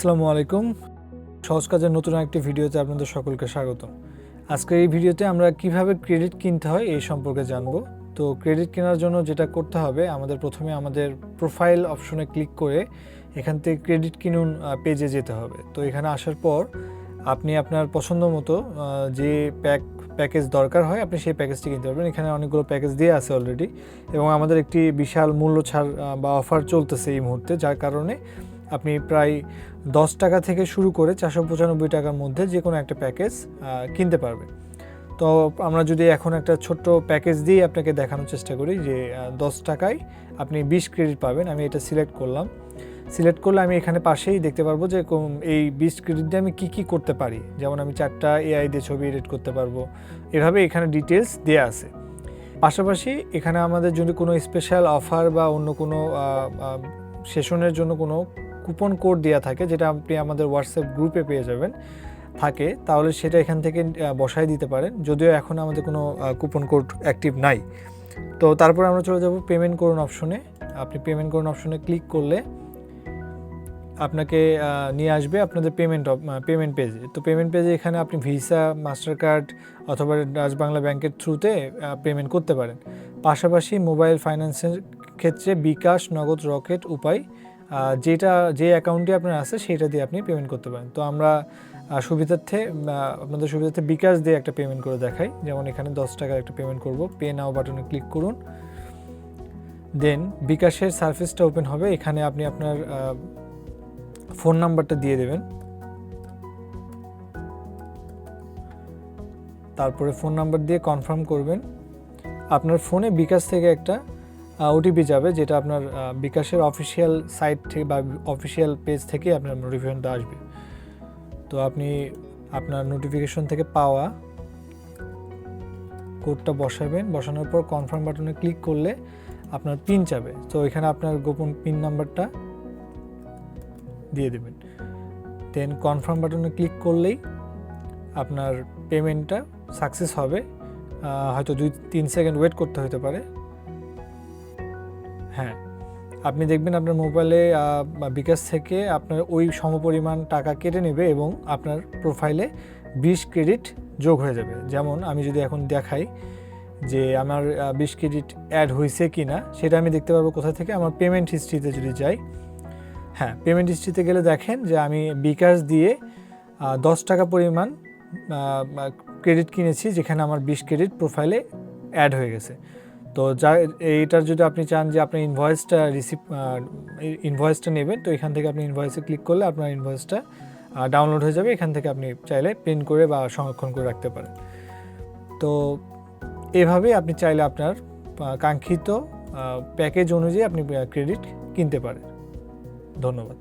আসসালামু আলাইকুম। সহজ কাজের নতুন একটি ভিডিওতে আপনাদের সকলকে স্বাগত। আজকের এই ভিডিওতে আমরা কিভাবে ক্রেডিট কিনতে হয় এই সম্পর্কে জানব। তো ক্রেডিট কেনার জন্য যেটা করতে হবে, আমাদের প্রথমে আমাদের প্রোফাইল অপশনে ক্লিক করে এখান থেকে ক্রেডিট কিনুন পেজে যেতে হবে। তো এখানে আসার পর আপনি আপনার পছন্দ মতো যে প্যাকেজ দরকার হয় আপনি সেই প্যাকেজটি কিনতে পারবেন। এখানে অনেকগুলো প্যাকেজ দিয়ে আছে অলরেডি, এবং আমাদের একটি বিশাল মূল্য ছাড় বা অফার চলতেছে এই মুহূর্তে, যার কারণে আপনি প্রায় 10 টাকা থেকে শুরু করে 495 টাকার মধ্যে যে কোনো একটা প্যাকেজ কিনতে পারবেন। তো আমরা যদি এখন একটা ছোট্ট প্যাকেজ দিয়ে আপনাকে দেখানোর চেষ্টা করি যে 10 টাকায় আপনি 20 ক্রেডিট পাবেন। আমি এটা সিলেক্ট করলাম। সিলেক্ট করলে আমি এখানে পাশেই দেখতে পারবো যে এই 20 ক্রেডিট দিয়ে আমি কী করতে পারি। যেমন আমি 4টা এআই দিয়ে ছবি এডিট করতে পারবো। এভাবে এখানে ডিটেলস দেওয়া আছে। পাশাপাশি এখানে আমাদের যদি কোনো স্পেশাল অফার বা অন্য কোনো সেশনের জন্য কোনো কুপন কোড দেওয়া থাকে, যেটা আপনি আমাদের হোয়াটসঅ্যাপ গ্রুপে পেয়ে যাবেন থাকে, তাহলে সেটা এখান থেকে বসায় দিতে পারেন। যদিও এখন আমাদের কোনো কুপন কোড অ্যাক্টিভ নাই। তো তারপর আমরা চলে যাব পেমেন্ট করুন অপশনে। আপনি পেমেন্ট করুন অপশনে ক্লিক করলে আপনাকে নিয়ে আসবে আপনাদের পেমেন্ট পেজে। তো পেমেন্ট পেজে এখানে আপনি ভিসা, মাস্টার কার্ড অথবা ডাচ বাংলা ব্যাংকের থ্রুতে পেমেন্ট করতে পারেন। পাশাপাশি মোবাইল ফাইন্যান্সের ক্ষেত্রে বিকাশ, নগদ, রকেট উপায় যে অ্যাকাউন্টে আপনার আছে সেটা দিয়ে আপনি পেমেন্ট করতে পারেন। তো আমরা আপনাদের সুবিধার্থে বিকাশ দিয়ে একটা পেমেন্ট করে দেখাই। যেমন এখানে 10 টাকার একটা পেমেন্ট করব। পে নাও বাটনে ক্লিক করুন। দেন বিকাশের সার্ফেসটা ওপেন হবে। এখানে আপনি আপনার ফোন নাম্বারটা দিয়ে দেবেন। তারপরে ফোন নাম্বার দিয়ে কনফার্ম করবেন। আপনার ফোনে বিকাশ থেকে একটা ওটিপি যাবে, যেটা আপনার বিকাশের অফিসিয়াল সাইট থেকে বা অফিসিয়াল পেজ থেকে আপনার নোটিফিকেশনটা আসবে। তো আপনি আপনার নোটিফিকেশন থেকে পাওয়া কোডটা বসাবেন। বসানোর পর কনফার্ম বাটনে ক্লিক করলে আপনার পিন চাবে। তো এখানে আপনার গোপন পিন নাম্বারটা দিয়ে দেবেন। দেন কনফার্ম বাটনে ক্লিক করলেই আপনার পেমেন্টটা সাকসেস হবে। হয়তো 2-3 সেকেন্ড ওয়েট করতে হতে পারে। হ্যাঁ, আপনি দেখবেন আপনার মোবাইলে বিকাশ থেকে আপনার ওই সমপরিমাণ টাকা কেটে নেবে এবং আপনার প্রোফাইলে 20 ক্রেডিট যোগ হয়ে যাবে। যেমন আমি যদি এখন দেখাই যে আমার 20 ক্রেডিট অ্যাড হয়েছে কি না, সেটা আমি দেখতে পারবো কোথা থেকে। আমার পেমেন্ট হিস্ট্রিতে যদি যাই, হ্যাঁ, পেমেন্ট হিস্ট্রিতে গেলে দেখেন যে আমি বিকাশ দিয়ে 10 টাকা পরিমাণ ক্রেডিট কিনেছি, যেখানে আমার 20 ক্রেডিট প্রোফাইলে অ্যাড হয়ে গেছে। তো এইটার যদি আপনি চান যে আপনার ইনভয়েসটা নেবেন, তো এখান থেকে আপনি ইনভয়েসে ক্লিক করলে আপনার ইনভয়েসটা ডাউনলোড হয়ে যাবে। এখান থেকে আপনি চাইলে প্রিন্ট করে বা সংরক্ষণ করে রাখতে পারেন। তো এভাবে আপনি চাইলে আপনার কাঙ্ক্ষিত প্যাকেজ অনুযায়ী আপনি ক্রেডিট কিনতে পারেন। ধন্যবাদ।